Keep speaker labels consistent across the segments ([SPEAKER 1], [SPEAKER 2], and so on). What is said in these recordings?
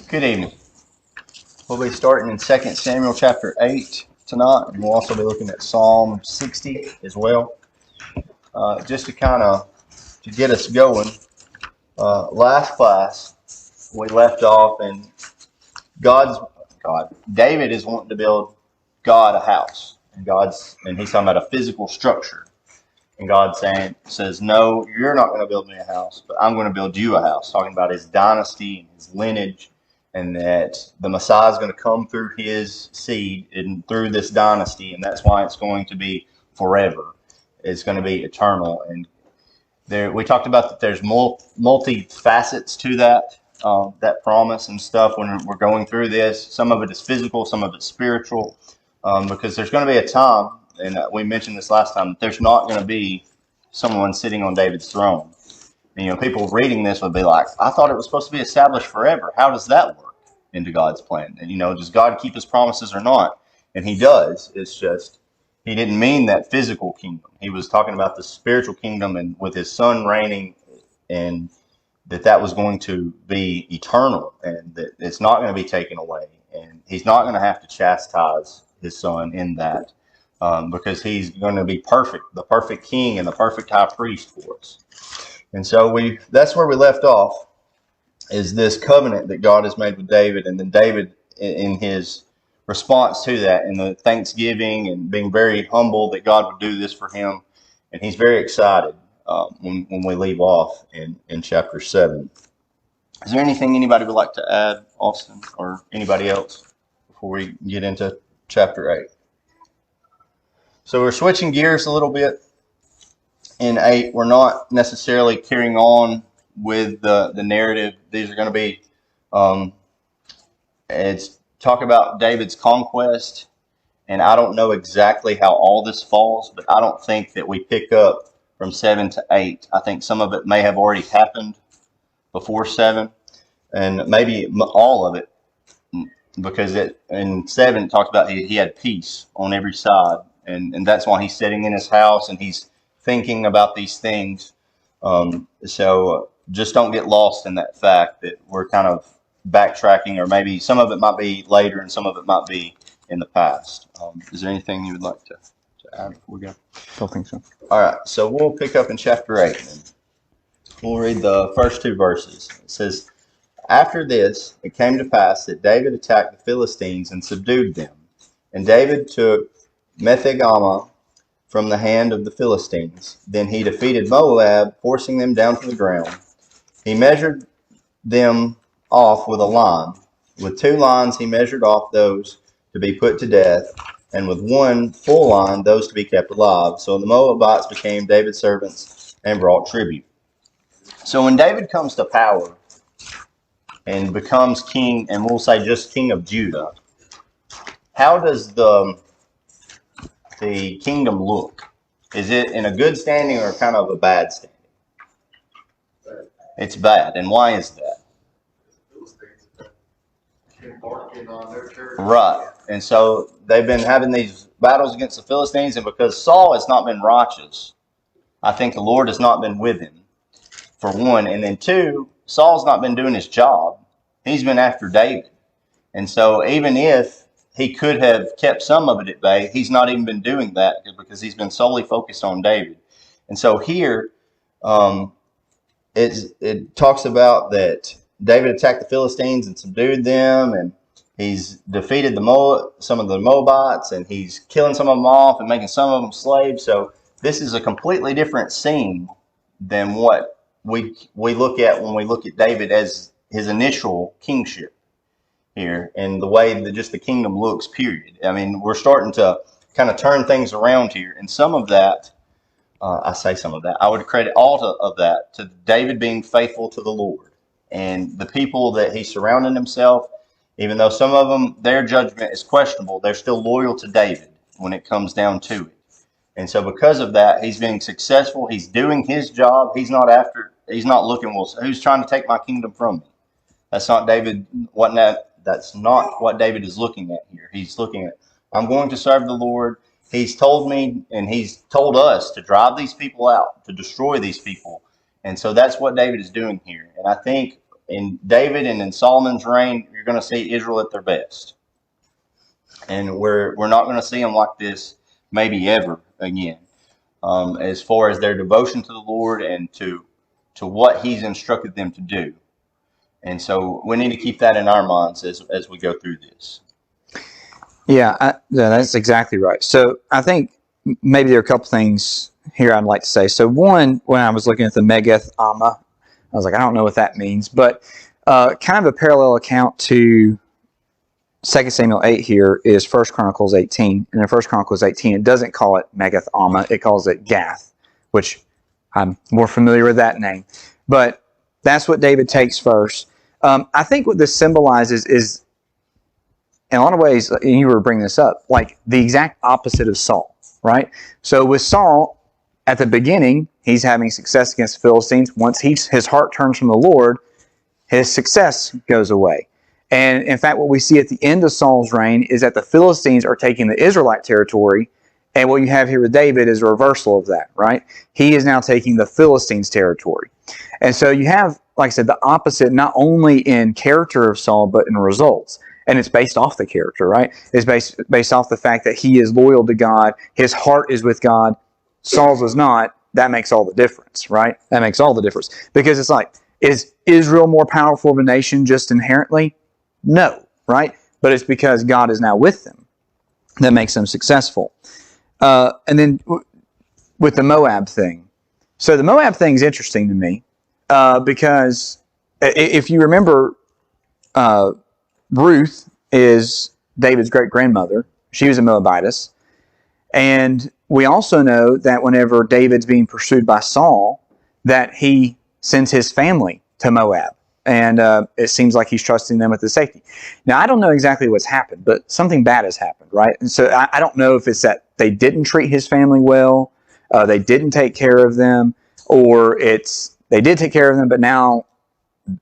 [SPEAKER 1] Good evening. We'll be starting in 2 Samuel chapter 8 tonight, and we'll also be looking at Psalm 60 as well. Just to kind of to get us going, last class we left off, and David is wanting to build God a house, and he's talking about a physical structure. And God says, no, you're not going to build me a house, but I'm going to build you a house, talking about his dynasty and his lineage, and that the Messiah is going to come through his seed and through this dynasty, and that's why it's going to be forever. It's going to be eternal. And we talked about that there's multi facets to that promise and stuff when we're going through this. Some of it is physical, some of it's spiritual, because there's going to be a time, and we mentioned this last time, that there's not going to be someone sitting on David's throne. And, people reading this would be like, I thought it was supposed to be established forever. How does that work into God's plan? And, does God keep his promises or not? And he does. It's just, he didn't mean that physical kingdom. He was talking about the spiritual kingdom and with his son reigning, and that was going to be eternal and that it's not going to be taken away. And he's not going to have to chastise his son in that. Because he's going to be perfect, the perfect king and the perfect high priest for us. And so that's where we left off, is this covenant that God has made with David. And then David, in his response to that, and the thanksgiving and being very humble that God would do this for him. And he's very excited when we leave off in chapter 7. Is there anything anybody would like to add, Austin, or anybody else, before we get into chapter 8? So we're switching gears a little bit. In 8, we're not necessarily carrying on with the narrative. These are going to be, it's talk about David's conquest. And I don't know exactly how all this falls, but I don't think that we pick up from 7 to 8. I think some of it may have already happened before 7, and maybe all of it, because in 7 it talks about he had peace on every side. And that's why he's sitting in his house and he's thinking about these things. So just don't get lost in that fact that we're kind of backtracking, or maybe some of it might be later and some of it might be in the past. Is there anything you would like to add before we go?
[SPEAKER 2] Don't think so.
[SPEAKER 1] All right, so we'll pick up in chapter 8. And we'll read the first 2 verses. It says, after this, it came to pass that David attacked the Philistines and subdued them. And David took Metheg-ammah from the hand of the Philistines. Then he defeated Moab, forcing them down to the ground. He measured them off with a line. With 2 lines he measured off those to be put to death, and with 1 full line those to be kept alive. So the Moabites became David's servants and brought tribute. So when David comes to power and becomes king, and we'll say just king of Judah, how does the kingdom look? Is it in a good standing or kind of a bad standing? It's bad. And why is that? Right. And so they've been having these battles against the Philistines, and because Saul has not been righteous, I think the Lord has not been with him, for 1. And then 2, Saul's not been doing his job. He's been after David. And so even if he could have kept some of it at bay, he's not even been doing that because he's been solely focused on David. And so here it talks about that David attacked the Philistines and subdued them, and he's defeated some of the Moabites, and he's killing some of them off and making some of them slaves. So this is a completely different scene than what we look at when we look at David as his initial kingship here, and the way that just the kingdom looks, period. I mean, we're starting to kind of turn things around here, and some of that, I would credit all of that to David being faithful to the Lord, and the people that he surrounded himself, even though some of them, their judgment is questionable, they're still loyal to David when it comes down to it. And so because of that, he's being successful, he's doing his job, he's not looking, well, who's trying to take my kingdom from me? That's not what David is looking at here. He's looking at, I'm going to serve the Lord. He's told me, and he's told us to drive these people out, to destroy these people. And so that's what David is doing here. And I think in David and in Solomon's reign, you're going to see Israel at their best. And we're not going to see them like this maybe ever again. As far as their devotion to the Lord and to what He's instructed them to do. And so we need to keep that in our minds as we go through this.
[SPEAKER 2] Yeah, that's exactly right. So I think maybe there are a couple things here I'd like to say. So one, when I was looking at the Megath Amma, I was like, I don't know what that means, but kind of a parallel account to 2 Samuel 8 here is 1 Chronicles 18. And in 1 Chronicles 18, it doesn't call it Megath Amma, it calls it Gath, which I'm more familiar with that name. But that's what David takes first. I think what this symbolizes is, in a lot of ways, and you were bringing this up, like the exact opposite of Saul, right? So with Saul, at the beginning, he's having success against the Philistines. Once his heart turns from the Lord, his success goes away. And in fact, what we see at the end of Saul's reign is that the Philistines are taking the Israelite territory, and what you have here with David is a reversal of that, right? He is now taking the Philistines' territory. And so you have, like I said, the opposite, not only in character of Saul, but in results. And it's based off the character, right? It's based off the fact that he is loyal to God. His heart is with God. Saul's is not. That makes all the difference, right? That makes all the difference. Because it's like, is Israel more powerful of a nation just inherently? No, right? But it's because God is now with them that makes them successful. And then with the Moab thing. So the Moab thing is interesting to me because if you remember, Ruth is David's great-grandmother. She was a Moabitess. And we also know that whenever David's being pursued by Saul, that he sends his family to Moab. And it seems like he's trusting them with the safety. Now, I don't know exactly what's happened, but something bad has happened, right? And so I don't know if it's that they didn't treat his family well, they didn't take care of them, or it's they did take care of them, but now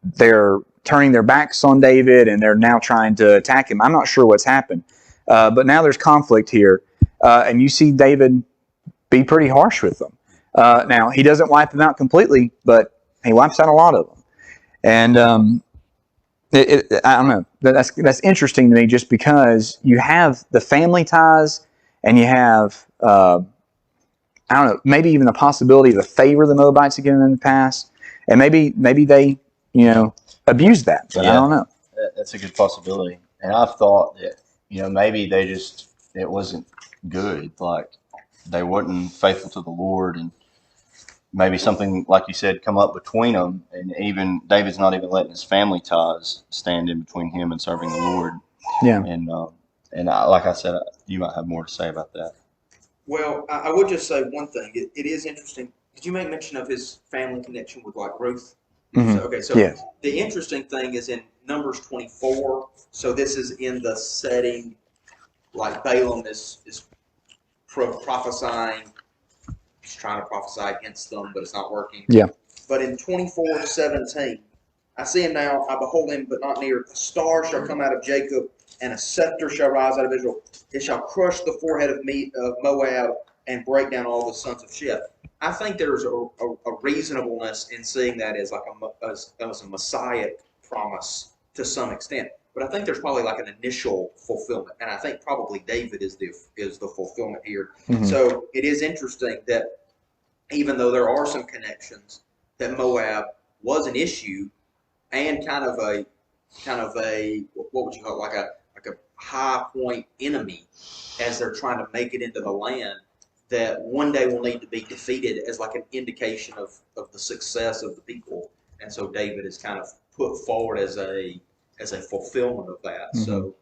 [SPEAKER 2] they're turning their backs on David and they're now trying to attack him. I'm not sure what's happened. But now there's conflict here. And you see David be pretty harsh with them. Now, he doesn't wipe them out completely, but he wipes out a lot of them. And I don't know. That's interesting to me just because you have the family ties and you have, I don't know, maybe even the possibility of the favor the Moabites have given in the past. And maybe they, abuse that. But yeah, I don't know.
[SPEAKER 1] That's a good possibility. And I've thought that, maybe it wasn't good. Like they weren't faithful to the Lord, and maybe something, like you said, come up between them. And even David's not even letting his family ties stand in between him and serving the Lord.
[SPEAKER 2] Yeah.
[SPEAKER 1] And like I said, you might have more to say about that.
[SPEAKER 3] Well, I would just say one thing. It is interesting. Did you make mention of his family connection with like Ruth?
[SPEAKER 2] Mm-hmm.
[SPEAKER 3] So yes. The interesting thing is in Numbers 24. So this is in the setting like Balaam is prophesying. He's trying to prophesy against them, but it's not working.
[SPEAKER 2] Yeah.
[SPEAKER 3] But in 24:17, I see him now. I behold him, but not near. A star shall come out of Jacob, and a scepter shall rise out of Israel. It shall crush the forehead of Moab and break down all the sons of Sheth. I think there's a reasonableness in seeing that as like a Messiah promise to some extent. But I think there's probably like an initial fulfillment, and I think probably David is the fulfillment here. Mm-hmm. So it is interesting that even though there are some connections, that Moab was an issue and kind of a what would you call it, like a high point enemy as they're trying to make it into the land that one day will need to be defeated as like an indication of the success of the people. And so David is kind of put forward as a fulfillment of that. Mm-hmm. So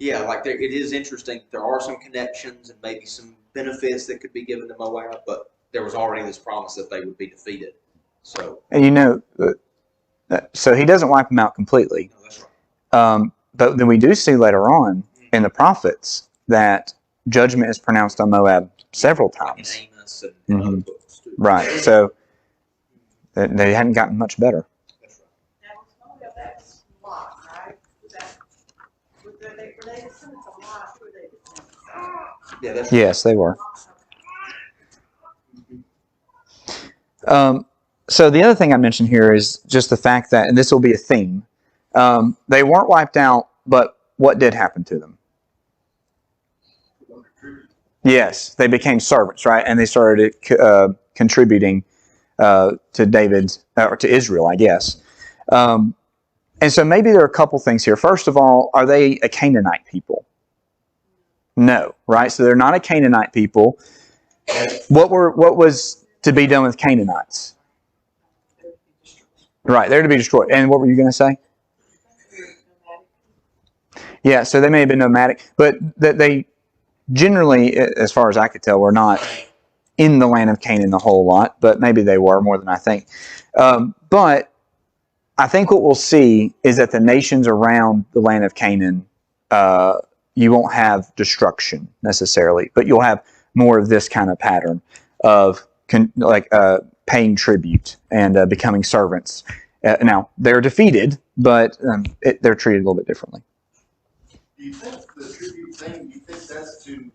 [SPEAKER 3] yeah, like it is interesting. There are some connections and maybe some benefits that could be given to Moab, but there was already this promise that they would be defeated. So
[SPEAKER 2] and so he doesn't wipe them out completely.
[SPEAKER 3] No, that's right.
[SPEAKER 2] But then we do see later on in the prophets that judgment is pronounced on Moab several times.
[SPEAKER 3] Like in Amos and other books too.
[SPEAKER 2] Right. So they hadn't gotten much better.
[SPEAKER 3] That's right.
[SPEAKER 4] Now, that's Lot, right? Were they descendants of Lot? Who were they descendants of?
[SPEAKER 3] Yeah, that's
[SPEAKER 2] yes, they were. So the other thing I mentioned here is just the fact that, and this will be a theme, they weren't wiped out, but what did happen to them? Yes, they became servants, right? And they started contributing to David's, or to Israel, I guess. And so maybe there are a couple things here. First of all, are they a Canaanite people? No, right? So they're not a Canaanite people. What was to be done with Canaanites? Right, they're to be destroyed. And what were you going to say? Yeah, so they may have been nomadic, but they generally, as far as I could tell, were not in the land of Canaan a whole lot, but maybe they were more than I think. But I think what we'll see is that the nations around the land of Canaan, you won't have destruction necessarily, but you'll have more of this kind of pattern of paying tribute and becoming servants. Now, they're defeated, but they're treated a little bit differently.
[SPEAKER 5] Do you think the tribute thing, you think that's to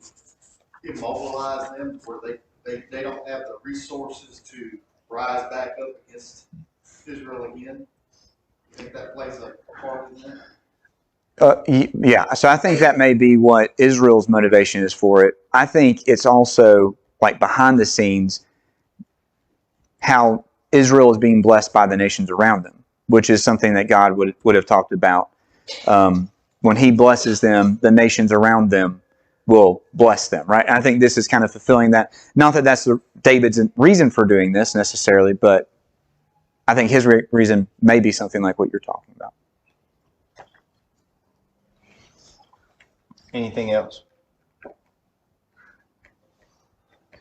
[SPEAKER 5] immobilize them where they don't have the resources to rise back up against Israel again? You think that plays a part in that?
[SPEAKER 2] Yeah, so I think that may be what Israel's motivation is for it. I think it's also, like, behind the scenes, how Israel is being blessed by the nations around them, which is something that God would have talked about. When He blesses them, the nations around them will bless them, right? And I think this is kind of fulfilling that. Not that that's David's reason for doing this necessarily, but I think his reason may be something like what you're talking about.
[SPEAKER 1] Anything else?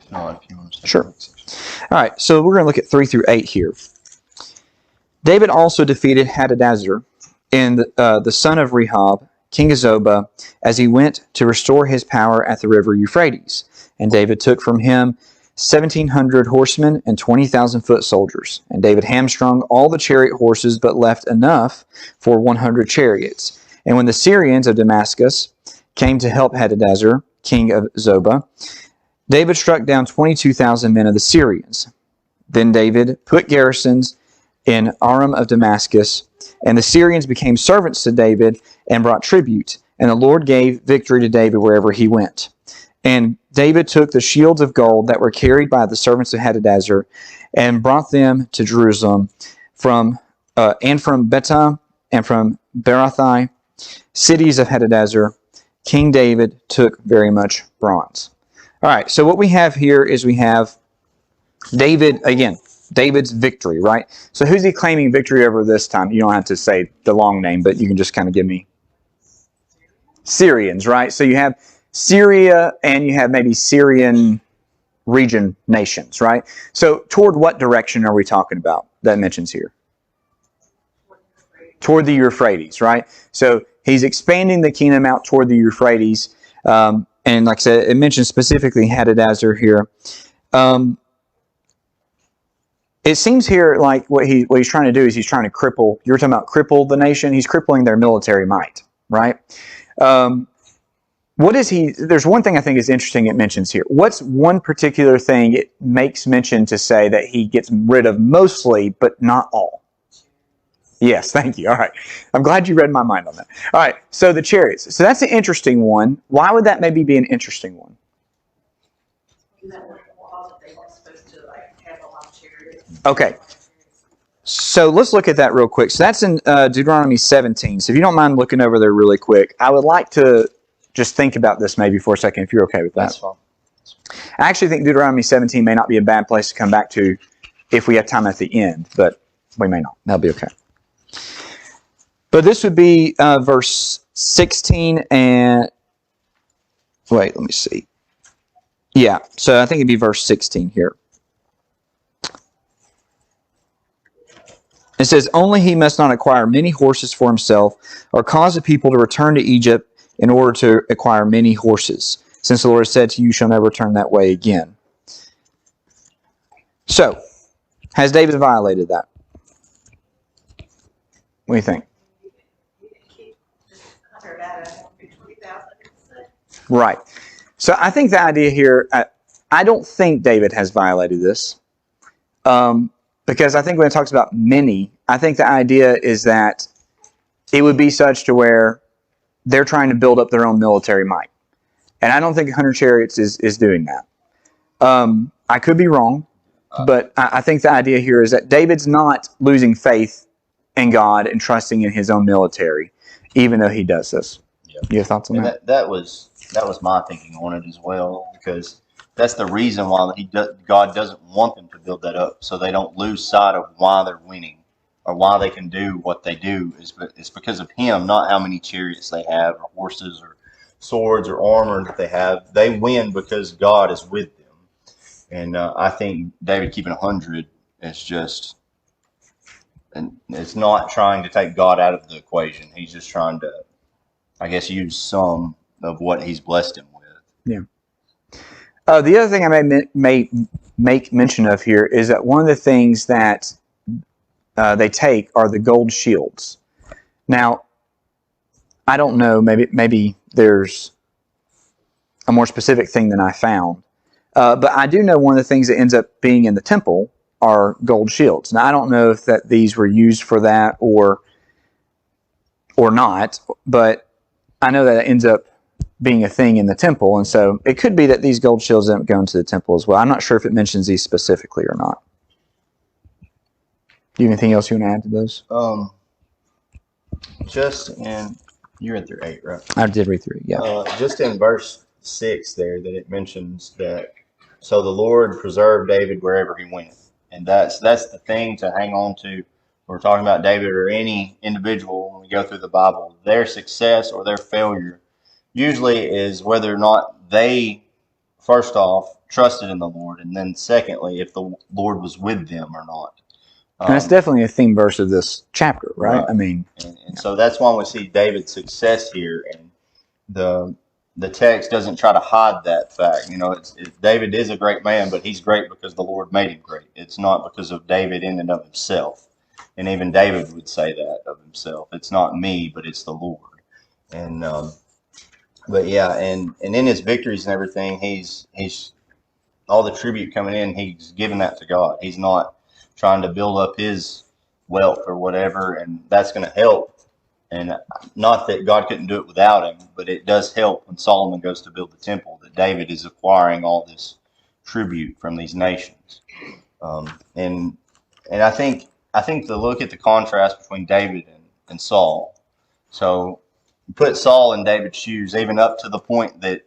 [SPEAKER 1] No, if you want to say
[SPEAKER 2] Sure.
[SPEAKER 1] something.
[SPEAKER 2] All right, so we're going to look at 3 through 8 here. David also defeated Hadadezer, and the son of Rehob, king of Zobah, as he went to restore his power at the river Euphrates. And David took from him 1,700 horsemen and 20,000 foot soldiers. And David hamstrung all the chariot horses, but left enough for 100 chariots. And when the Syrians of Damascus came to help Hadadezer, king of Zobah, David struck down 22,000 men of the Syrians. Then David put garrisons in Aram of Damascus, and the Syrians became servants to David and brought tribute. And the Lord gave victory to David wherever he went. And David took the shields of gold that were carried by the servants of Hadadezer and brought them to Jerusalem from Betah and from Berathai, cities of Hadadezer. King David took very much bronze. All right, so what we have here is we have David, again, David's victory, right? So who's he claiming victory over this time? You don't have to say the long name, but you can just kind of give me Syrians, right? So you have Syria and you have maybe Syrian region nations, right? So toward what direction are we talking about that mentions here? Toward the Euphrates, right? So he's expanding the kingdom out toward the Euphrates. And like I said, it mentions specifically Hadadezer here. It seems here like what he's trying to do is he's trying to cripple, you're talking about cripple the nation, he's crippling their military might, right? There's one thing I think is interesting it mentions here. What's one particular thing it makes mention to say that he gets rid of mostly, but not all? Yes, thank you. All right. I'm glad you read my mind on that. All right, so the chariots. So that's an interesting one. Why would that maybe be an interesting one? Okay. So let's look at that real quick. So that's in Deuteronomy 17. So if you don't mind looking over there really quick, I would like to just think about this maybe for a second, if you're okay with that.
[SPEAKER 1] That's fine.
[SPEAKER 2] I actually think Deuteronomy 17 may not be a bad place to come back to if we have time at the end, but we may not. That'll be okay. But this would be verse 16 and... Wait, let me see. Yeah, so I think it'd be verse 16 here. It says, "Only he must not acquire many horses for himself, or cause the people to return to Egypt in order to acquire many horses, since the Lord said to you, you shall never return that way again." So, has David violated that? What do you think? Right. So I think the idea here, I don't think David has violated this. because I think when it talks about many, I think the idea is that it would be such to where they're trying to build up their own military might. And I don't think 100 chariots is doing that. I could be wrong, but I think the idea here is that David's not losing faith in God and trusting in his own military, even though he does this.
[SPEAKER 1] Yeah.
[SPEAKER 2] You have thoughts on
[SPEAKER 1] And
[SPEAKER 2] that?
[SPEAKER 1] that was my thinking on it as well, because that's the reason why God doesn't want them to build that up, so they don't lose sight of why they're winning or why they can do what they do. It's because of Him, not how many chariots they have or horses or swords or armor that they have. They win because God is with them. And I think David keeping 100 is just, and it's not trying to take God out of the equation. He's just trying to, I guess, use some of what He's blessed him with.
[SPEAKER 2] Yeah. The other thing I may make mention of here is that one of the things that they take are the gold shields. Now, I don't know, maybe there's a more specific thing than I found. But I do know one of the things that ends up being in the temple are gold shields. Now, I don't know if that these were used for that or not, but I know that it ends up being a thing in the temple, and so it could be that these gold shields end up going to the temple as well. I'm not sure if it mentions these specifically or not. Do you have anything else you want to add to those?
[SPEAKER 1] Just in, you read through 8, right?
[SPEAKER 2] I did read through it, yeah.
[SPEAKER 1] Just in verse 6 there, that it mentions that, so the Lord preserved David wherever he went. And that's the thing to hang on to. We're talking about David or any individual when we go through the Bible. Their success or their failure usually is whether or not they, first off, trusted in the Lord, and then secondly, if the Lord was with them or not.
[SPEAKER 2] And that's definitely a theme verse of this chapter, right?
[SPEAKER 1] Right.
[SPEAKER 2] I mean,
[SPEAKER 1] and so that's why we see David's success here, and the text doesn't try to hide that fact. You know, David is a great man, but he's great because the Lord made him great. It's not because of David in and of himself. And even David would say that of himself. It's not me, but it's the Lord. And but yeah, and in his victories and everything, he's all the tribute coming in, he's giving that to God. He's not trying to build up his wealth or whatever, and that's going to help. And not that God couldn't do it without him, but it does help when Solomon goes to build the temple that David is acquiring all this tribute from these nations. And I think to look at the contrast between David and Saul. So put Saul in David's shoes, even up to the point that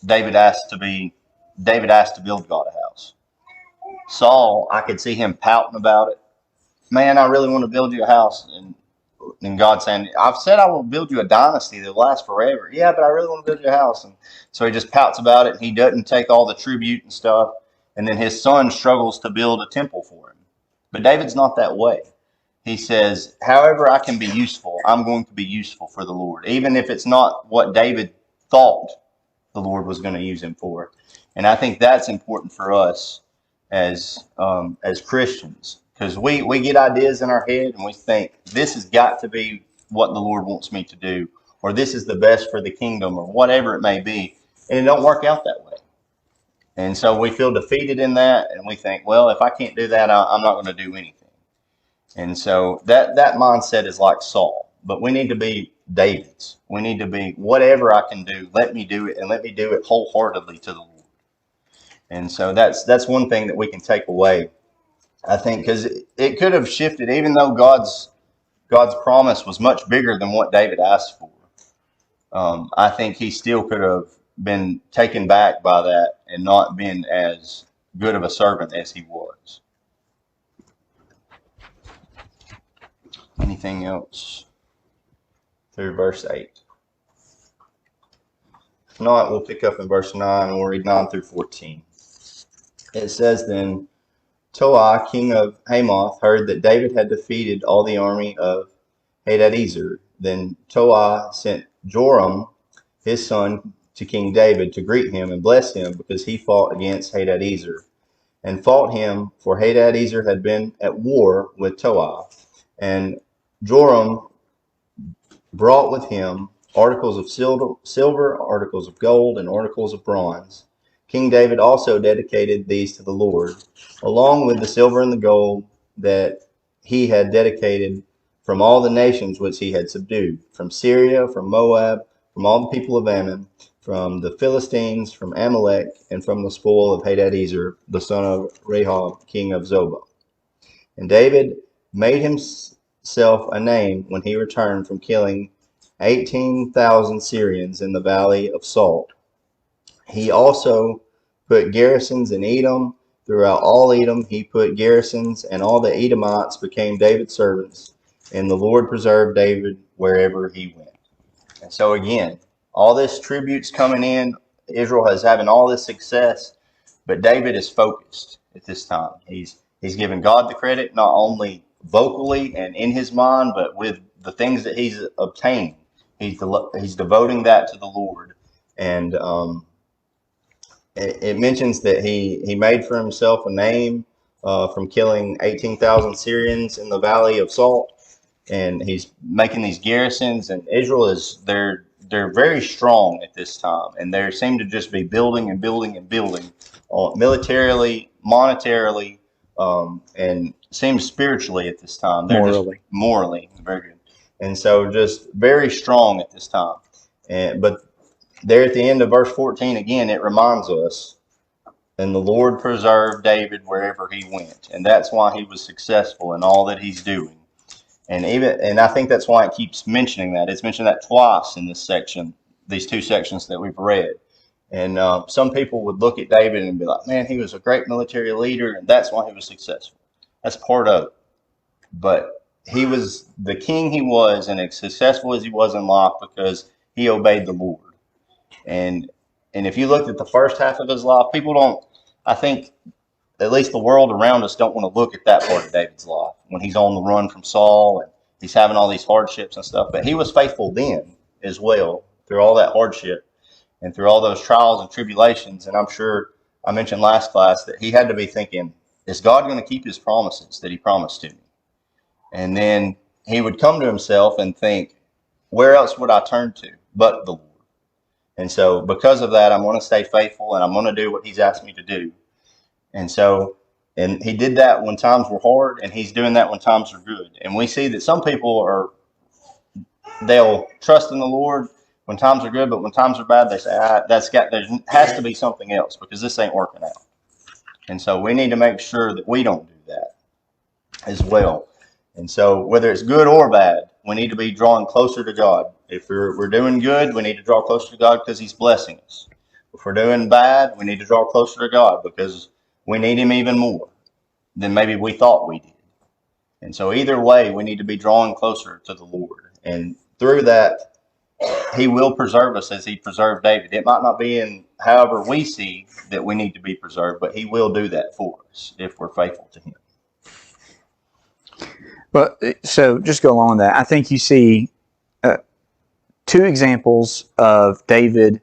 [SPEAKER 1] David asked to build God a house. Saul, I could see him pouting about it. Man, I really want to build you a house. And God saying, I've said I will build you a dynasty that will last forever. Yeah, but I really want to build you a house. And so he just pouts about it, and he doesn't take all the tribute and stuff. And then his son struggles to build a temple for him. But David's not that way. He says, however I can be useful, I'm going to be useful for the Lord, even if it's not what David thought the Lord was going to use him for. And I think that's important for us as Christians, because we get ideas in our head and we think this has got to be what the Lord wants me to do, or this is the best for the kingdom, or whatever it may be, and it don't work out that way. And so we feel defeated in that, and we think, well, if I can't do that, I'm not going to do anything. And so that mindset is like Saul, but we need to be David's. We need to be, whatever I can do, let me do it, and let me do it wholeheartedly to the Lord. And so that's one thing that we can take away, I think, because it could have shifted, even though God's promise was much bigger than what David asked for. I think he still could have been taken back by that and not been as good of a servant as he was. Anything else through verse 8? If not, we'll pick up in verse 9 and we'll read 9 through 14. It says, Then Toai, king of Hamath, heard that David had defeated all the army of Hadadezer. Then Toai sent Joram, his son, to King David to greet him and bless him, because he fought against Hadadezer, and fought him, for Hadadezer had been at war with Toai. And Joram brought with him articles of silver, articles of gold, and articles of bronze. King David also dedicated these to the Lord, along with the silver and the gold that he had dedicated from all the nations which he had subdued, from Syria, from Moab, from all the people of Ammon, from the Philistines, from Amalek, and from the spoil of Hadadezer, the son of Rehob, king of Zobah. And David made himself a name when he returned from killing 18,000 Syrians in the valley of Salt. He also put garrisons in Edom. Throughout all Edom, he put garrisons, and all the Edomites became David's servants. And the Lord preserved David wherever he went. And so again, all this tribute's coming in. Israel is having all this success, but David is focused at this time. He's giving God the credit, not only vocally and in his mind, but with the things that he's obtained. He's devoting that to the Lord. And it mentions that he made for himself a name from killing 18,000 Syrians in the Valley of Salt. And he's making these garrisons, and Israel they're very strong at this time, and they seem to just be building and building and building, militarily, monetarily, and seems spiritually at this time. They're morally, very good, and so just very strong at this time. But there at the end of verse 14 again, it reminds us, and the Lord preserved David wherever he went, and that's why he was successful in all that he's doing. And I think that's why it keeps mentioning that. It's mentioned that twice in this section, these two sections that we've read. And some people would look at David and be like, man, he was a great military leader, and that's why he was successful. That's part of it. But he was the king he was, and as successful as he was in life because he obeyed the Lord. And if you looked at the first half of his life, people don't, I think, at least the world around us don't want to look at that part of David's life when he's on the run from Saul and he's having all these hardships and stuff. But he was faithful then as well through all that hardship and through all those trials and tribulations. And I'm sure I mentioned last class that he had to be thinking, is God going to keep his promises that he promised to me? And then he would come to himself and think, where else would I turn to but the Lord? And so because of that, I'm going to stay faithful and I'm going to do what he's asked me to do. And so, and he did that when times were hard, and he's doing that when times are good. And we see that some people they'll trust in the Lord when times are good, but when times are bad, they say, there has to be something else because this ain't working out. And so we need to make sure that we don't do that as well. And so whether it's good or bad, we need to be drawing closer to God. If we're doing good, we need to draw closer to God because he's blessing us. If we're doing bad, we need to draw closer to God because we need him even more than maybe we thought we did. And so either way, we need to be drawing closer to the Lord. And through that, he will preserve us as he preserved David. It might not be in however we see that we need to be preserved, but he will do that for us if we're faithful to him.
[SPEAKER 2] But so just go along with that. I think you see two examples of David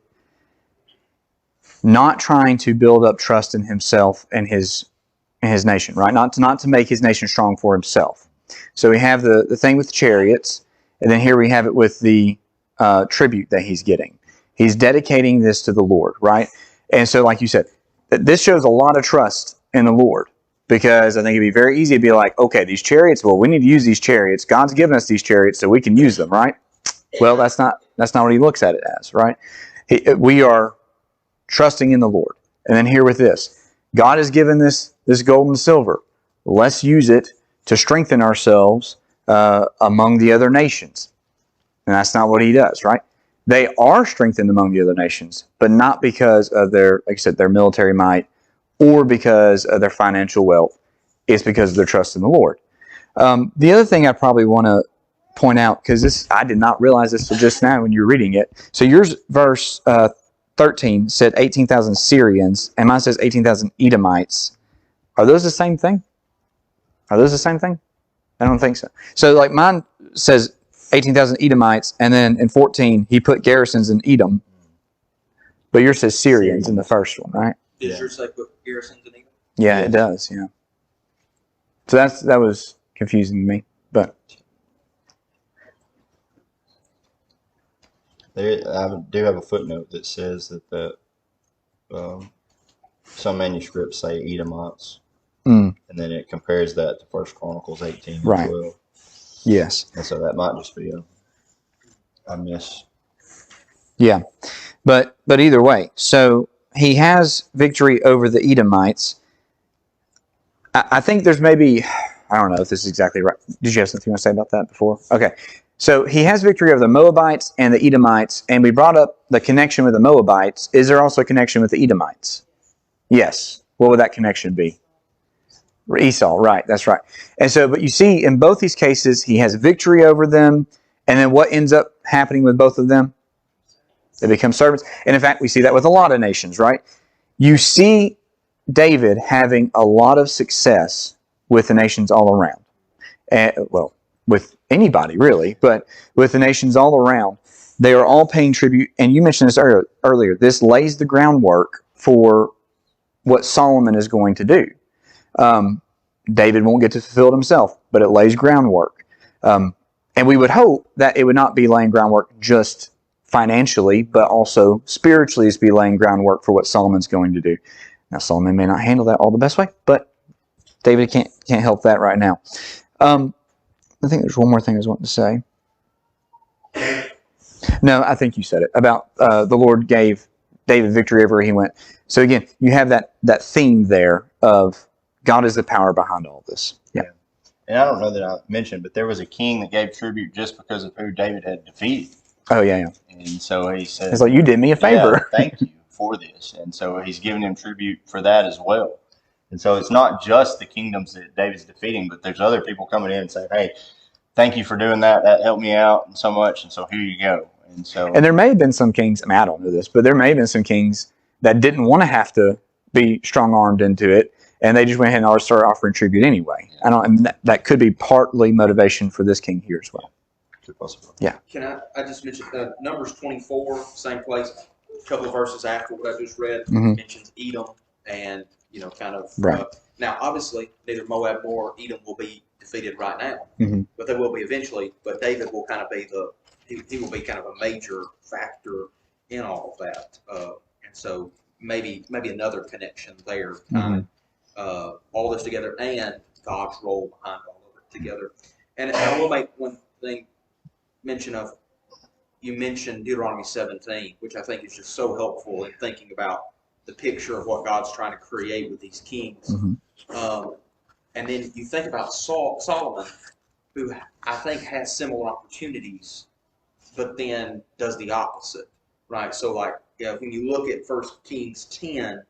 [SPEAKER 2] not trying to build up trust in himself and his nation, right? Not to make his nation strong for himself. So we have the thing with the chariots, and then here we have it with the tribute that he's getting. He's dedicating this to the Lord, right? And so, like you said, this shows a lot of trust in the Lord, because I think it'd be very easy to be like, okay, these chariots, well, we need to use these chariots. God's given us these chariots so we can use them, right? Well, that's not what he looks at it as, right? We are trusting in the Lord. And then here with this, God has given this gold and silver. Let's use it to strengthen ourselves among the other nations. And that's not what he does, right? They are strengthened among the other nations, but not because of their, like I said, their military might or because of their financial wealth. It's because of their trust in the Lord. The other thing I probably want to point out, because I did not realize this till just now when you were reading it. So yours, verse 13, said 18,000 Syrians, and mine says 18,000 Edomites. Are those the same thing? I don't think so. So like mine says 18,000 Edomites, and then in 14, he put garrisons in Edom. But yours says Syrians in the first one, right?
[SPEAKER 3] Does yours say put garrisons in Edom?
[SPEAKER 2] Yeah, it does, yeah. So that was confusing to me, but...
[SPEAKER 1] I do have a footnote that says that some manuscripts say Edomites.
[SPEAKER 2] Mm.
[SPEAKER 1] And then it compares that to First Chronicles 18 as
[SPEAKER 2] Right.
[SPEAKER 1] well.
[SPEAKER 2] Yes.
[SPEAKER 1] And so that might just be a miss.
[SPEAKER 2] Yeah. But either way, so he has victory over the Edomites. I think there's maybe, I don't know if this is exactly right. Did you have something you want to say about that before? Okay. So he has victory over the Moabites and the Edomites, and we brought up the connection with the Moabites. Is there also a connection with the Edomites? Yes. What would that connection be? Esau, right, that's right. And so, but you see, in both these cases, he has victory over them, and then what ends up happening with both of them? They become servants. And in fact, we see that with a lot of nations, right? You see David having a lot of success with the nations all around. And, well, with anybody, really, but with the nations all around, they are all paying tribute. And you mentioned this earlier. This lays the groundwork for what Solomon is going to do. David won't get to fulfill it himself, but it lays groundwork. And we would hope that it would not be laying groundwork just financially, but also spiritually is be laying groundwork for what Solomon's going to do. Now, Solomon may not handle that all the best way, but David can't help that right now. I think there's one more thing I was wanting to say. No, I think you said it about the Lord gave David victory everywhere he went. So again, you have that theme there of God is the power behind all this. Yeah.
[SPEAKER 1] And I don't know that I mentioned, but there was a king that gave tribute just because of who David had defeated.
[SPEAKER 2] Oh, yeah.
[SPEAKER 1] And so he said,
[SPEAKER 2] it's like, you did me a favor.
[SPEAKER 1] Yeah, thank you for this. And so he's giving him tribute for that as well. And so it's not just the kingdoms that David's defeating, but there's other people coming in and saying, hey, thank you for doing that. That helped me out and so much. And so here you go. And so,
[SPEAKER 2] and there may have been some kings, I mean, I don't know this, but there may have been some kings that didn't want to have to be strong-armed into it, and they just went ahead and started offering tribute anyway.
[SPEAKER 1] Yeah.
[SPEAKER 2] And that could be partly motivation for this king here as well. Yeah.
[SPEAKER 3] Can I just mention Numbers 24, same place, a couple of verses after what I just read, mentions Edom and, kind of.
[SPEAKER 2] Right.
[SPEAKER 3] Now, obviously, neither Moab nor Edom will be defeated right now, but they will be eventually. But David will kind of be he will be kind of a major factor in all of that. And so maybe another connection there, all this together and God's role behind all of it together. And I will make one thing mention of, you mentioned Deuteronomy 17, which I think is just so helpful in thinking about the picture of what God's trying to create with these kings. And then you think about Solomon, who I think has similar opportunities, but then does the opposite, right? So when you look at 1 Kings 10,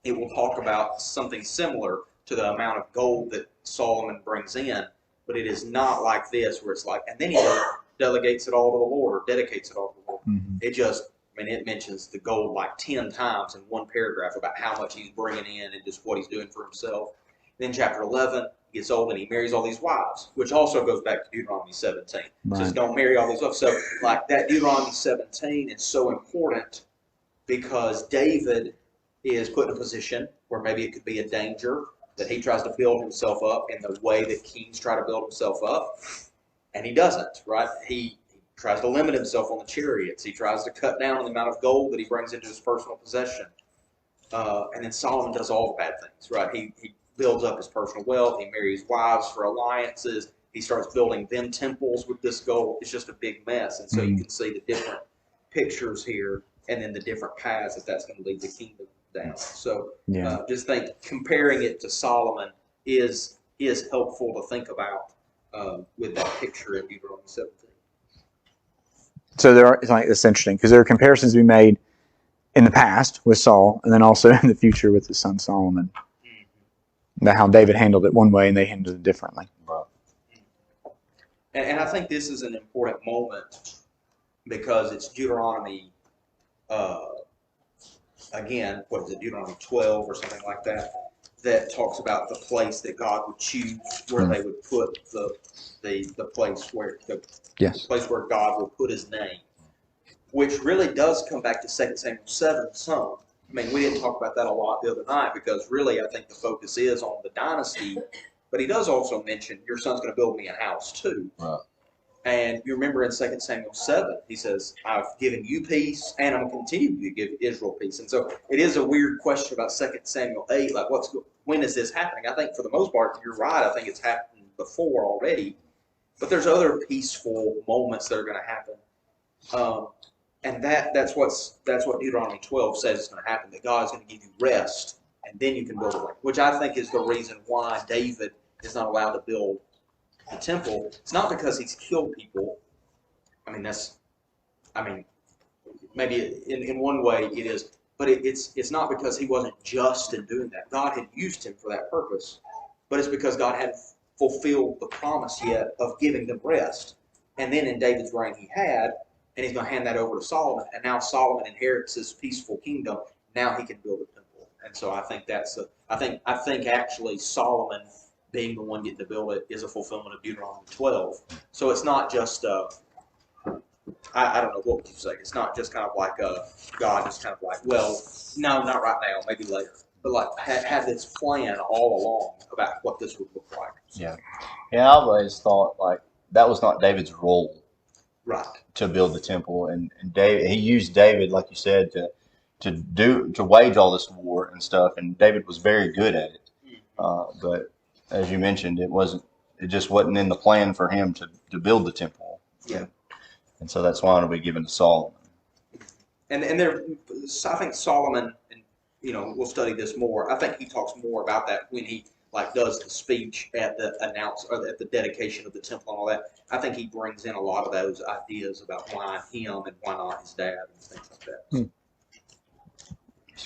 [SPEAKER 3] it will talk about something similar to the amount of gold that Solomon brings in, but it is not like this where it's like, and then he delegates it all to the Lord or dedicates it all to the Lord. It mentions the gold like 10 times in one paragraph about how much he's bringing in and just what he's doing for himself. Then chapter 11, he gets old and he marries all these wives, which also goes back to Deuteronomy 17.
[SPEAKER 2] Right.
[SPEAKER 3] Says don't marry all these wives. So that Deuteronomy 17 is so important because David is put in a position where maybe it could be a danger that he tries to build himself up in the way that kings try to build himself up. And he doesn't, right? He tries to limit himself on the chariots. He tries to cut down on the amount of gold that he brings into his personal possession. And then Solomon does all the bad things, right? He builds up his personal wealth. He marries wives for alliances. He starts building them temples with this gold. It's just a big mess. And so you can see the different pictures here and then the different paths that's going to lead the kingdom down. So just think comparing it to Solomon is helpful to think about with that picture in Deuteronomy 17.
[SPEAKER 2] So it's interesting because there are comparisons to be made in the past with Saul and then also in the future with his son Solomon. About how David handled it one way and they handled it differently.
[SPEAKER 3] And I think this is an important moment because it's Deuteronomy, again, what is it, Deuteronomy 12 or something like that, that talks about the place that God would choose where they would put the place where the place where God would put his name, which really does come back to 2 Samuel 7 some. I mean, we didn't talk about that a lot the other night because really I think the focus is on the dynasty, but he does also mention your son's going to build me a house too.
[SPEAKER 1] Right.
[SPEAKER 3] And you remember in 2 Samuel 7, he says, I've given you peace, and I'm going to continue to give Israel peace. And so it is a weird question about 2 Samuel 8, like when is this happening? I think for the most part, you're right. I think it's happened before already. But there's other peaceful moments that are going to happen. And that's what Deuteronomy 12 says is going to happen, that God is going to give you rest, and then you can build a way, which I think is the reason why David is not allowed to build the temple. It's not because he's killed people. Maybe in one way it is, but it's not because he wasn't just in doing that. God had used him for that purpose, but it's because God hadn't fulfilled the promise yet of giving them rest. And then in David's reign he had, and he's going to hand that over to Solomon, and now Solomon inherits his peaceful kingdom. Now he can build a temple. And so I think I think actually Solomon being the one getting to build it is a fulfillment of Deuteronomy 12. So it's not just, I don't know, what would you say? It's not just kind of like God is kind of like, well, no, not right now, maybe later. But like had this plan all along about what this would look like.
[SPEAKER 1] Yeah. Yeah, I always thought like that was not David's role.
[SPEAKER 3] Right.
[SPEAKER 1] To build the temple. And David, he used David, like you said, to wage all this war and stuff. And David was very good at it. But as you mentioned, it just wasn't in the plan for him to build the temple.
[SPEAKER 3] Yeah.
[SPEAKER 1] And so that's why it'll be given to Solomon.
[SPEAKER 3] And I think Solomon, and we'll study this more. I think he talks more about that when he does the speech at the at the dedication of the temple and all that. I think he brings in a lot of those ideas about why him and why not his dad and things like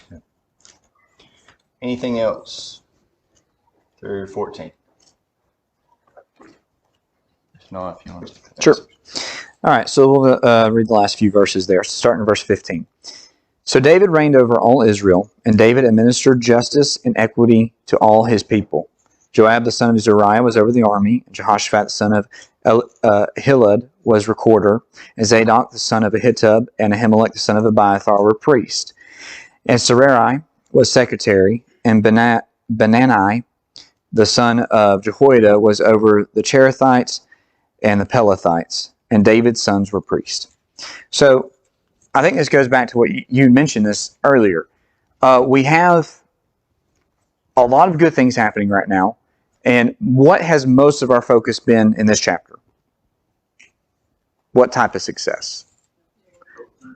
[SPEAKER 3] that.
[SPEAKER 1] Anything else through 14? If not, if you want to.
[SPEAKER 2] Sure. All right, so we'll read the last few verses there, starting in verse 15. So David reigned over all Israel, and David administered justice and equity to all his people. Joab the son of Zeruiah was over the army, and Jehoshaphat the son of Ahilud was recorder, and Zadok the son of Ahitub and Ahimelech the son of Abiathar were priests. And Sarai was secretary, and Benani the son of Jehoiada was over the Cherethites and the Pelethites, and David's sons were priests. So I think this goes back to what you mentioned this earlier. We have a lot of good things happening right now. And what has most of our focus been in this chapter? What type of success?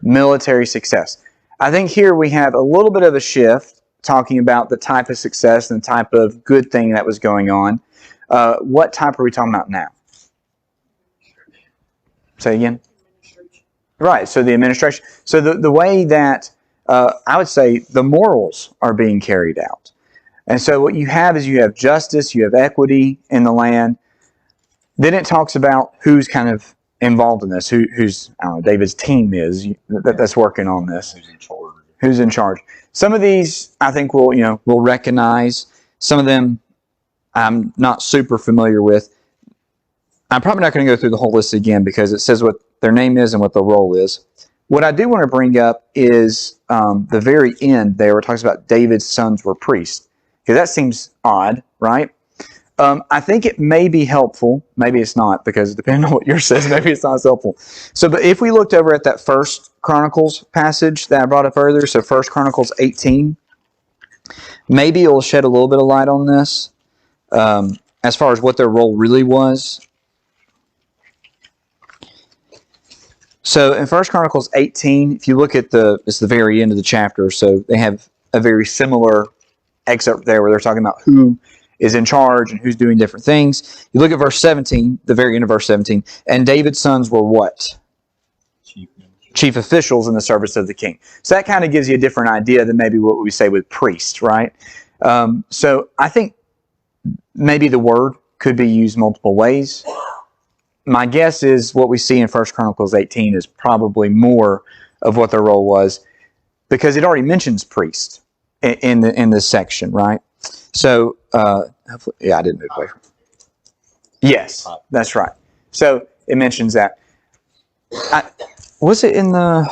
[SPEAKER 2] Military success. I think here we have a little bit of a shift talking about the type of success and the type of good thing that was going on. What type are we talking about now? Say again? Right, so the administration. So the way that I would say the morals are being carried out. And so what you have is you have justice, you have equity in the land. Then it talks about who's kind of involved in this, who's I don't know, David's team is that's working on this.
[SPEAKER 1] Who's in charge?
[SPEAKER 2] Who's in charge? Some of these I think we'll recognize. Some of them I'm not super familiar with. I'm probably not going to go through the whole list again because it says what their name is and what the role is. What I do want to bring up is the very end there where it talks about David's sons were priests. Because that seems odd, right? I think it may be helpful. Maybe it's not, because depending on what yours says, maybe it's not as helpful. So, but if we looked over at that First Chronicles passage that I brought up earlier, so First Chronicles 18, maybe it will shed a little bit of light on this as far as what their role really was. So in First Chronicles 18, if you look at it's the very end of the chapter, so they have a very similar excerpt there where they're talking about who is in charge and who's doing different things. You look at verse 17, the very end of verse 17, and David's sons were what? Chief officials in the service of the king. So that kind of gives you a different idea than maybe what we say with priest, right? So I think maybe the word could be used multiple ways. My guess is what we see in 1 Chronicles 18 is probably more of what their role was, because it already mentions priest in this section, right? So, yeah, I didn't move away from it. Yes, that's right. So it mentions that. Was it in the...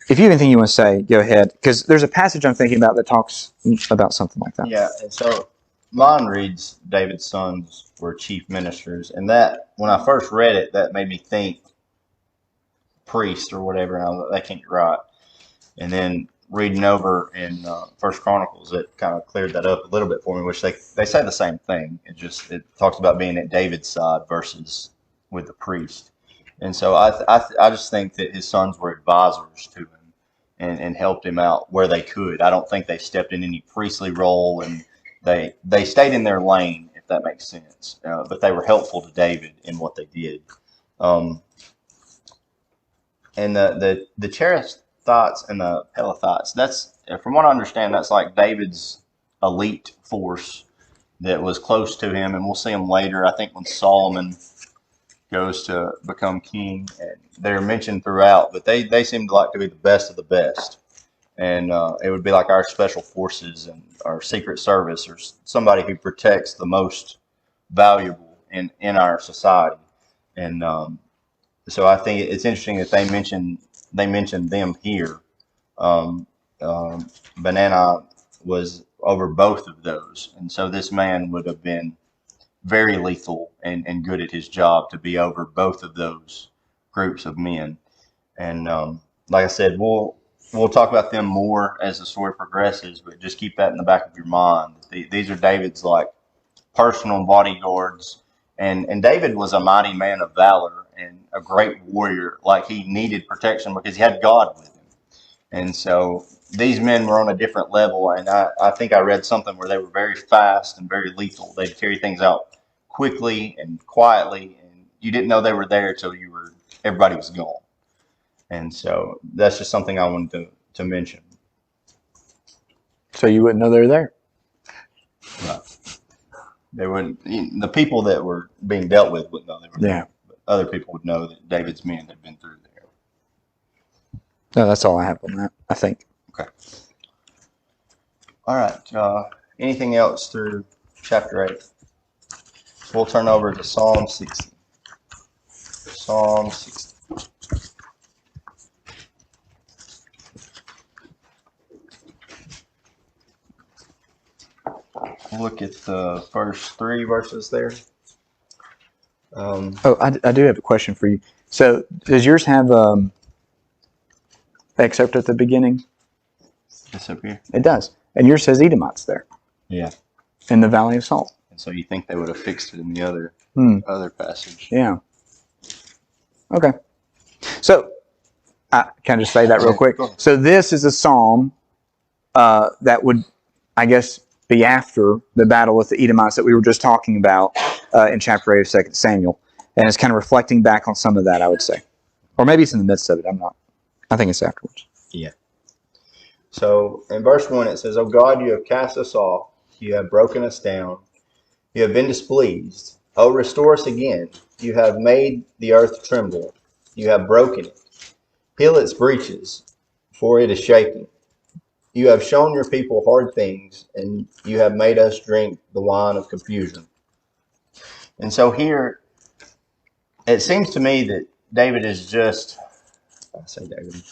[SPEAKER 2] If you have anything you want to say, go ahead. Because there's a passage I'm thinking about that talks about something like that.
[SPEAKER 1] Yeah, and so mine reads David's sons were chief ministers, and that when I first read it, that made me think priest or whatever. And I was like, that can't be right. And then reading over in First Chronicles, it kind of cleared that up a little bit for me. Which they say the same thing. It talks about being at David's side versus with the priest. And so I just think that his sons were advisors to him and helped him out where they could. I don't think they stepped in any priestly role, and they stayed in their lane, if that makes sense. But they were helpful to David in what they did. And the Cherethites and the Pelethites, that's, from what I understand, that's like David's elite force that was close to him, and we'll see them later. I think when Solomon goes to become king, and they're mentioned throughout, but they seem to like to be the best of the best. And it would be like our special forces and our secret service, or somebody who protects the most valuable in our society. And so I think it's interesting that they mentioned them here. Benani was over both of those, and so this man would have been very lethal and good at his job to be over both of those groups of men. And like I said, we'll talk about them more as the story progresses, but just keep that in the back of your mind. These are David's like personal bodyguards, and David was a mighty man of valor and a great warrior. Like, he needed protection because he had God with him. And so these men were on a different level, and I think I read something where they were very fast and very lethal. They'd carry things out quickly and quietly, and you didn't know they were there till everybody was gone. And so that's just something I wanted to mention.
[SPEAKER 2] So you wouldn't know they were there.
[SPEAKER 1] Right. They wouldn't. The people that were being dealt with wouldn't know they were there. But other people would know that David's men had been through there.
[SPEAKER 2] No, that's all I have on that, I think.
[SPEAKER 1] Okay. All right. Anything else through chapter 8? We'll turn over to Psalm 60. Psalm 60. Look at the first 3 verses there.
[SPEAKER 2] I do have a question for you. So does yours have excerpt at the beginning?
[SPEAKER 1] This up here?
[SPEAKER 2] It does. And yours says Edomites there.
[SPEAKER 1] Yeah.
[SPEAKER 2] In the Valley of Salt.
[SPEAKER 1] And so you think they would have fixed it in the other passage.
[SPEAKER 2] Yeah. Okay. So can I just say that real quick? So this is a psalm that would, I guess, be after the battle with the Edomites that we were just talking about in chapter 8 of 2 Samuel. And it's kind of reflecting back on some of that, I would say. Or maybe it's in the midst of it. I think it's afterwards.
[SPEAKER 1] Yeah. So in verse 1 it says, "O God, you have cast us off. You have broken us down. You have been displeased. O restore us again. You have made the earth tremble. You have broken it. Heal its breaches, for it is shaking. You have shown your people hard things, and you have made us drink the wine of confusion." And so here, it seems to me that David is just, I say David.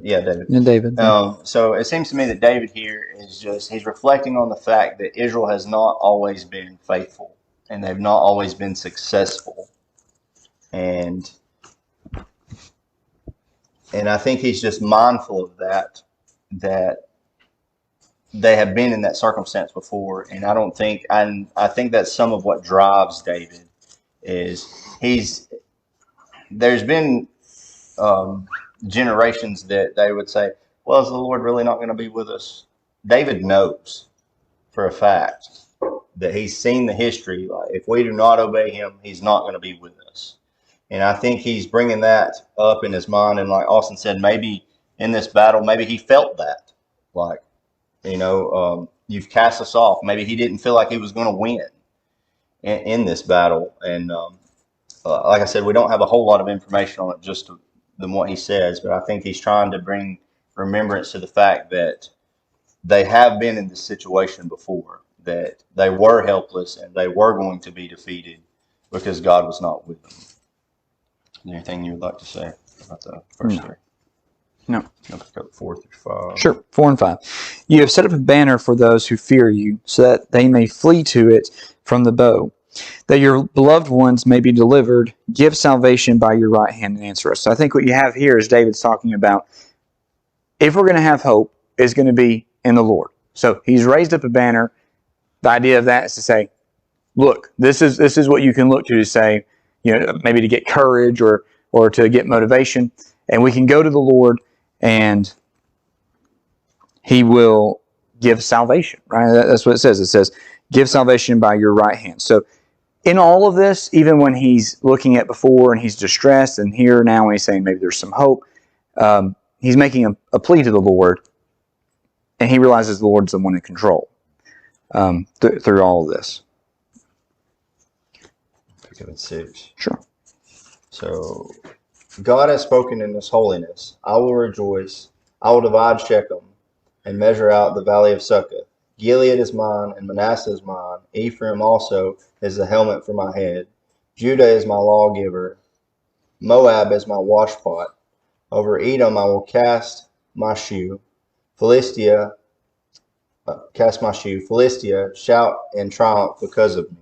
[SPEAKER 1] David.
[SPEAKER 2] And David.
[SPEAKER 1] So it seems to me that David here is he's reflecting on the fact that Israel has not always been faithful, and they've not always been successful. And I think he's just mindful of that they have been in that circumstance before. And I think that's some of what drives David is there's been generations that they would say, well, is the Lord really not going to be with us? David knows for a fact that he's seen the history. Like, if we do not obey him, he's not going to be with us. And I think he's bringing that up in his mind. And like Austin said, maybe in this battle, maybe he felt that. Like, you've cast us off. Maybe he didn't feel like he was going to win in this battle. And like I said, we don't have a whole lot of information on it just than what he says. But I think he's trying to bring remembrance to the fact that they have been in this situation before, that they were helpless and they were going to be defeated because God was not with them. Is there anything you would like to say about the first 3?
[SPEAKER 2] No.
[SPEAKER 1] I'll pick up 4 through 5.
[SPEAKER 2] Sure, 4 and 5. You have set up a banner for those who fear you, so that they may flee to it from the bow, that your beloved ones may be delivered. Give salvation by your right hand and answer us. So I think what you have here is David's talking about if we're going to have hope, it's going to be in the Lord. So he's raised up a banner. The idea of that is to say, look, this is what you can look to say, maybe to get courage or to get motivation, and we can go to the Lord and He will give salvation. Right? That's what it says. It says, "Give salvation by your right hand." So in all of this, even when he's looking at before and he's distressed, and here now when he's saying maybe there's some hope, he's making a plea to the Lord, and he realizes the Lord's the one in control through all of this.
[SPEAKER 1] Pick up at 6.
[SPEAKER 2] Sure.
[SPEAKER 1] So, God has spoken in His holiness. I will rejoice. I will divide Shechem and measure out the valley of Succoth. Gilead is mine, and Manasseh is mine. Ephraim also is the helmet for my head. Judah is my lawgiver. Moab is my washpot. Over Edom I will cast my shoe. Philistia, shout in triumph because of me.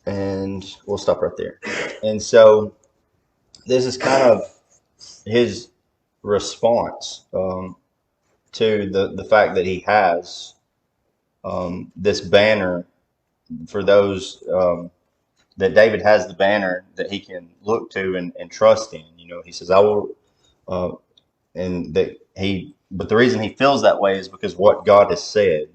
[SPEAKER 1] And we'll stop right there. And so this is kind of his response to the fact that he has this banner for those that David has the banner that he can look to and trust in. He says, "I will," and that he. But the reason he feels that way is because what God has said,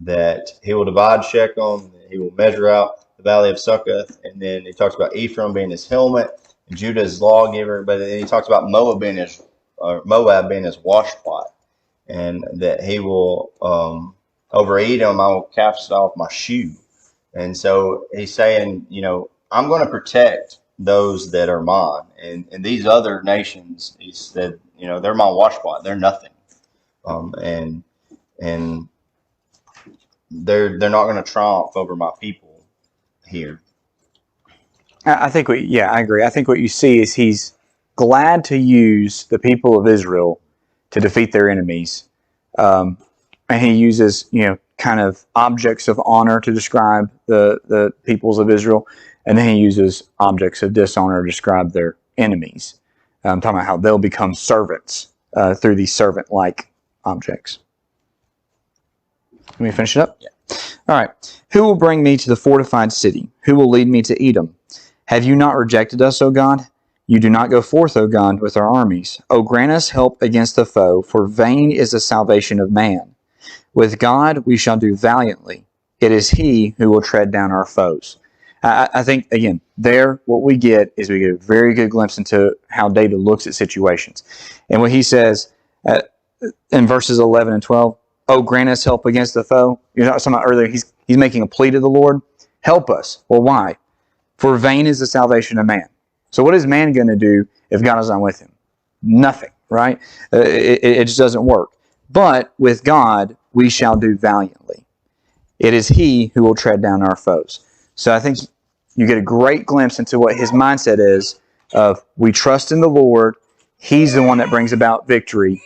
[SPEAKER 1] that He will divide Shechem, that He will measure out the valley of Succoth, and then he talks about Ephraim being his helmet, and Judah's lawgiver, but then he talks about Moab being his washpot, and that he will over Edom I will cast off my shoe. And so he's saying, I'm going to protect those that are mine, and these other nations, he said, they're my washpot, they're nothing, and they're not going to triumph over my people here.
[SPEAKER 2] I agree. I think what you see is he's glad to use the people of Israel to defeat their enemies. And he uses, kind of objects of honor to describe the peoples of Israel. And then he uses objects of dishonor to describe their enemies. Talking about how they'll become servants through these servant-like objects. Let me finish it up?
[SPEAKER 1] Yeah.
[SPEAKER 2] All right. Who will bring me to the fortified city? Who will lead me to Edom? Have you not rejected us, O God? You do not go forth, O God, with our armies. O grant us help against the foe, for vain is the salvation of man. With God we shall do valiantly. It is He who will tread down our foes. I think, again, what we get is we get a very good glimpse into how David looks at situations. And what he says in verses 11 and 12, "Oh, grant us help against the foe." Talking about earlier, he's making a plea to the Lord. Help us. Well, why? For vain is the salvation of man. So what is man going to do if God is not with him? Nothing, right? It just doesn't work. But with God, we shall do valiantly. It is He who will tread down our foes. So I think you get a great glimpse into what his mindset is of we trust in the Lord. He's the one that brings about victory,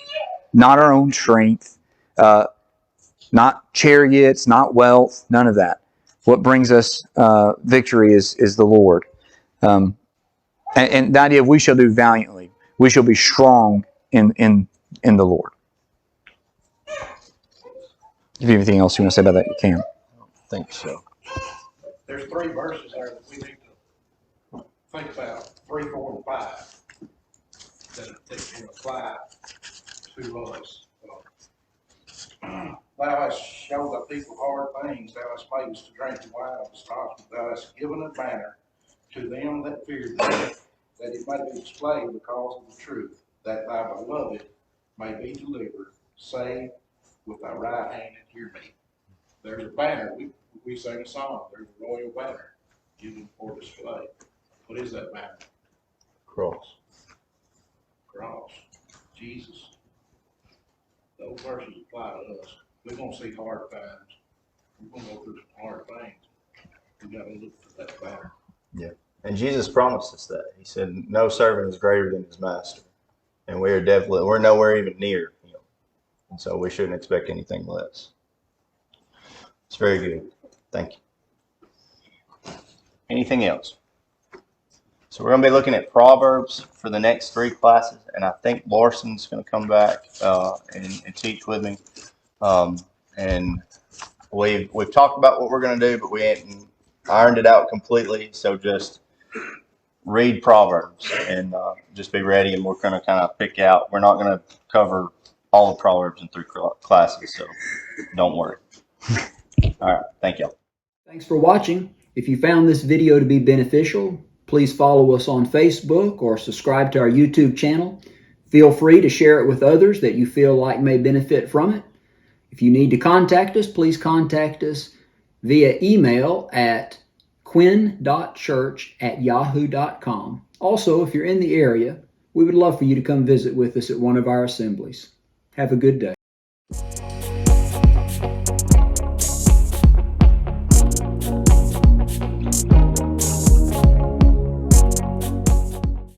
[SPEAKER 2] not our own strength, not chariots, not wealth, none of that. What brings us victory is the Lord. And the idea of we shall do valiantly. We shall be strong in the Lord. If you have anything else you want to say about that, you can.
[SPEAKER 1] I think so.
[SPEAKER 6] There's 3 verses there that we need to think about, 3, 4, and 5, that can apply to us. Thou hast showed thy people hard things, thou hast made us to drink the wine of astonishment, thou hast given a banner to them that fear thee, that it may be displayed because of the truth, that thy beloved may be delivered. Say with thy right hand and hear me. There's a banner. We sang a song. There's a royal banner given for display. What is that banner?
[SPEAKER 1] Cross.
[SPEAKER 6] Cross. Jesus. Those verses apply to us. We're going to see hard times. We're going to go through some hard things. We got to look to that banner.
[SPEAKER 1] Yeah. And Jesus promised us that. He said, no servant is greater than his master. And we're nowhere even near him. And so we shouldn't expect anything less. It's very good. Thank you. Anything else? So we're going to be looking at Proverbs for the next 3 classes, and I think Larson's going to come back and teach with me. And we've talked about what we're going to do, but we ain't ironed it out completely. So just read Proverbs and just be ready, and we're going to kind of pick out. We're not going to cover all the Proverbs in 3 classes, so don't worry. All right, thank y'all.
[SPEAKER 7] Thanks for watching. If you found this video to be beneficial, please follow us on Facebook or subscribe to our YouTube channel. Feel free to share it with others that you feel like may benefit from it. If you need to contact us, please contact us via email at quinn.church@yahoo.com. Also, if you're in the area, we would love for you to come visit with us at one of our assemblies. Have a good day.